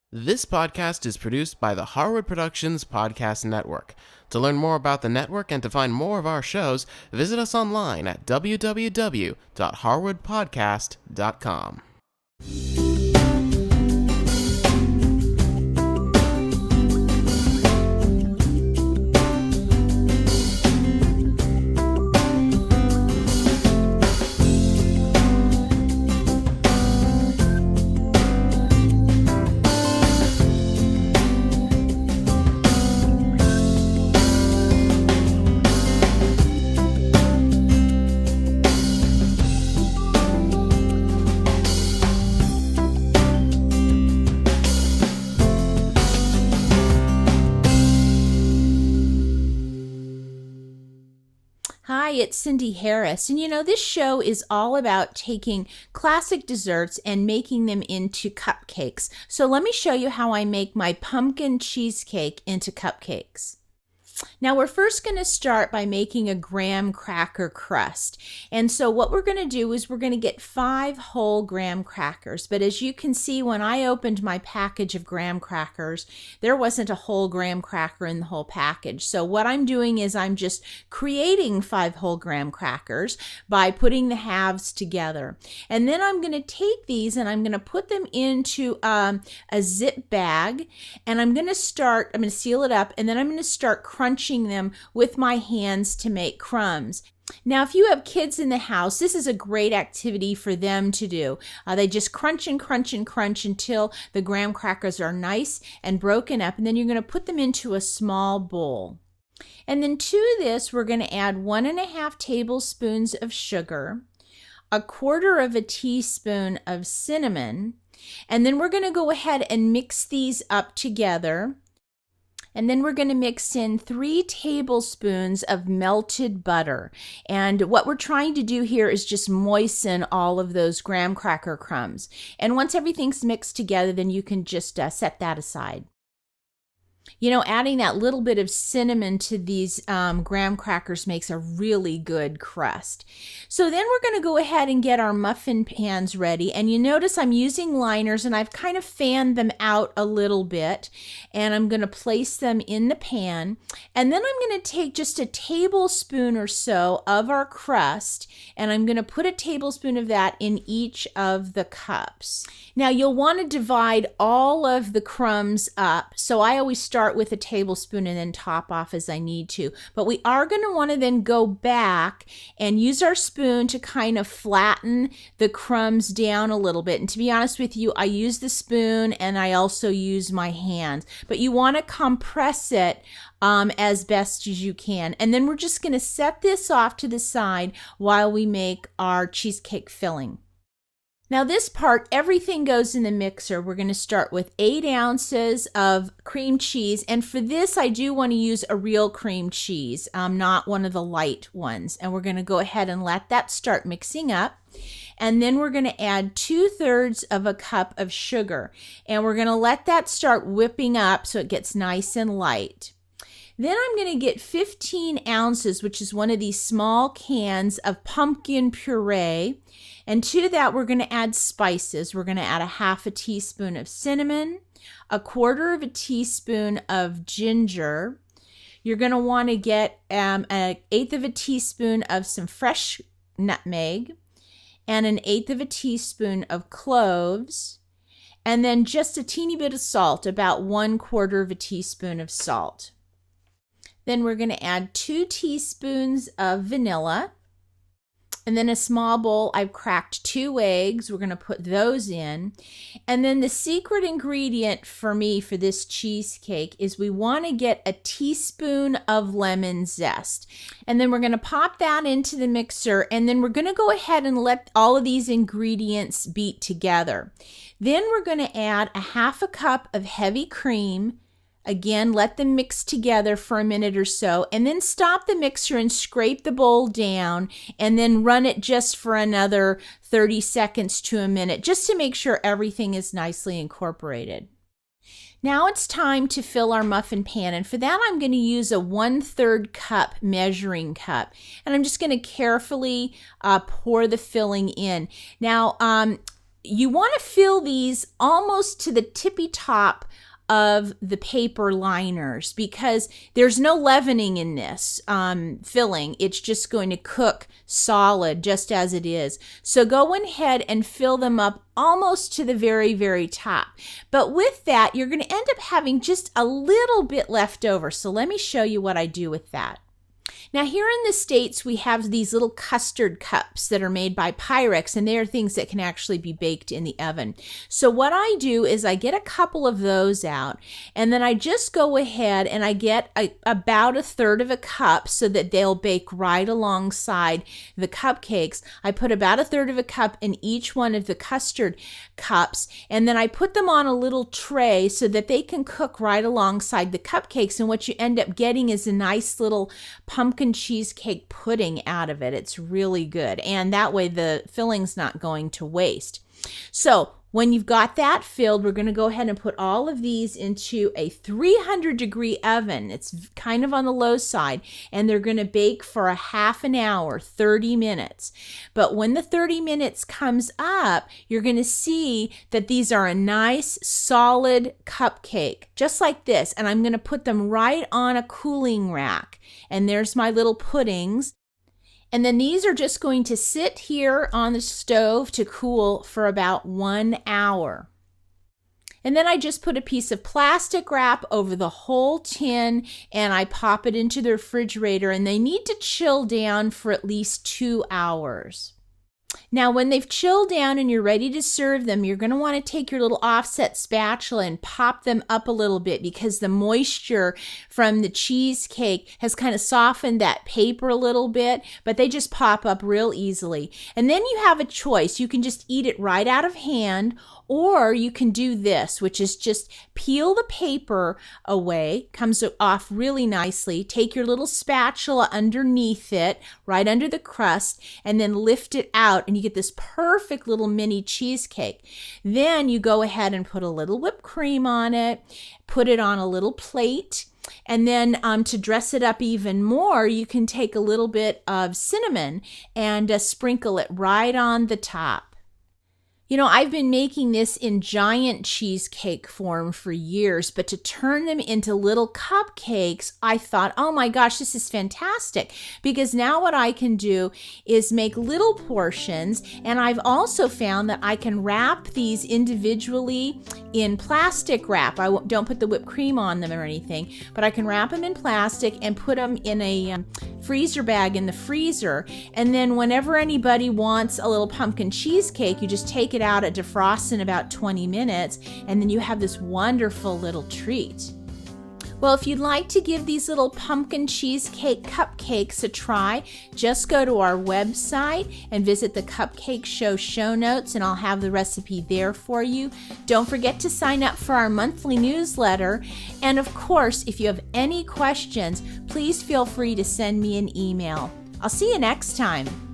This podcast is produced by the Harwood Productions Podcast Network. To learn more about the network and to find more of our shows, visit us online at www.harwoodpodcast.com. Hi, it's Cindy Harris, and this show is all about taking classic desserts and making them into cupcakes. So let me show you how I make my pumpkin cheesecake into cupcakes. Now we're first going to start by making a graham cracker crust. And so what we're going to do is we're going to get 5 whole graham crackers. But as you can see, when I opened my package of graham crackers, there wasn't a whole graham cracker in the whole package. So what I'm doing is I'm just creating 5 whole graham crackers by putting the halves together. And then I'm going to take these and I'm going to put them into a zip bag, and I'm going to seal it up, and then I'm going to start crunching them with my hands to make crumbs. Now, if you have kids in the house, this is a great activity for them to do. They just crunch and crunch and crunch until the graham crackers are nice and broken up, and then you're going to put them into a small bowl. And then to this, we're going to add 1.5 tablespoons of sugar, 1/4 teaspoon of cinnamon, and then we're going to go ahead and mix these up together. And then we're going to mix in 3 tablespoons of melted butter. And what we're trying to do here is just moisten all of those graham cracker crumbs. And once everything's mixed together, then you can just set that aside. Adding that little bit of cinnamon to these graham crackers makes a really good crust. So then we're going to go ahead and get our muffin pans ready. And you notice I'm using liners, and I've kind of fanned them out a little bit. And I'm going to place them in the pan. And then I'm going to take just a tablespoon or so of our crust, and I'm going to put a tablespoon of that in each of the cups. Now you'll want to divide all of the crumbs up. So I always start with a tablespoon and then top off as I need to. But we are going to want to then go back and use our spoon to kind of flatten the crumbs down a little bit. And to be honest with you, I use the spoon and I also use my hands. But you want to compress it as best as you can. And then we're just going to set this off to the side while we make our cheesecake filling. Now this part, everything goes in the mixer. We're going to start with 8 ounces of cream cheese. And for this, I do want to use a real cream cheese, not one of the light ones. And we're going to go ahead and let that start mixing up. And then we're going to add 2/3 of a cup of sugar. And we're going to let that start whipping up so it gets nice and light. Then I'm going to get 15 ounces, which is one of these small cans of pumpkin puree. And to that, we're going to add spices. We're going to add 1/2 teaspoon of cinnamon, 1/4 teaspoon of ginger. You're going to want to get 1/8 teaspoon of some fresh nutmeg, and 1/8 teaspoon of cloves, and then just a teeny bit of salt, about 1/4 teaspoon of salt. Then we're going to add 2 teaspoons of vanilla. And then a small bowl, I've cracked 2 eggs. We're going to put those in. And then the secret ingredient for me for this cheesecake is we want to get a teaspoon of lemon zest. And then we're going to pop that into the mixer. And then we're going to go ahead and let all of these ingredients beat together. Then we're going to add 1/2 cup of heavy cream. Again, let them mix together for a minute or so, and then stop the mixer and scrape the bowl down, and then run it just for another 30 seconds to a minute, just to make sure everything is nicely incorporated. Now it's time to fill our muffin pan, and for that I'm going to use a 1/3 cup measuring cup, and I'm just going to carefully pour the filling in. Now, you want to fill these almost to the tippy top of the paper liners because there's no leavening in this filling. It's just going to cook solid just as it is. So go ahead and fill them up almost to the very, very top. But with that, you're going to end up having just a little bit left over. So let me show you what I do with that. Now here in the States, we have these little custard cups that are made by Pyrex, and they are things that can actually be baked in the oven. So what I do is I get a couple of those out, and then I just go ahead and I get about a third of a cup so that they'll bake right alongside the cupcakes. I put about a third of a cup in each one of the custard cups, and then I put them on a little tray so that they can cook right alongside the cupcakes, and what you end up getting is a nice little pumpkin cheesecake pudding out of it. It's really good, and that way the filling's not going to waste. So when you've got that filled, we're going to go ahead and put all of these into a 300-degree oven. It's kind of on the low side, and they're going to bake for a half an hour, 30 minutes. But when the 30 minutes comes up, you're going to see that these are a nice, solid cupcake, just like this. And I'm going to put them right on a cooling rack. And there's my little puddings. And then these are just going to sit here on the stove to cool for about 1 hour. And then I just put a piece of plastic wrap over the whole tin and I pop it into the refrigerator, and they need to chill down for at least 2 hours. Now, when they've chilled down and you're ready to serve them, you're going to want to take your little offset spatula and pop them up a little bit because the moisture from the cheesecake has kind of softened that paper a little bit, but they just pop up real easily. And then you have a choice. You can just eat it right out of hand, or you can do this, which is just peel the paper away, comes off really nicely. Take your little spatula underneath it, right under the crust, and then lift it out, and you get this perfect little mini cheesecake. Then you go ahead and put a little whipped cream on it, put it on a little plate, and then to dress it up even more, you can take a little bit of cinnamon and sprinkle it right on the top. You know, I've been making this in giant cheesecake form for years, but to turn them into little cupcakes, I thought, oh my gosh, this is fantastic, because now what I can do is make little portions, and I've also found that I can wrap these individually in plastic wrap. I don't put the whipped cream on them or anything, but I can wrap them in plastic and put them in a freezer bag in the freezer, and then whenever anybody wants a little pumpkin cheesecake, you just take it out, it defrosts in about 20 minutes, and then you have this wonderful little treat. Well, if you'd like to give these little pumpkin cheesecake cupcakes a try, just go to our website and visit the Cupcake show notes, and I'll have the recipe there for you. Don't forget to sign up for our monthly newsletter. And of course, if you have any questions, please feel free to send me an email. I'll see you next time.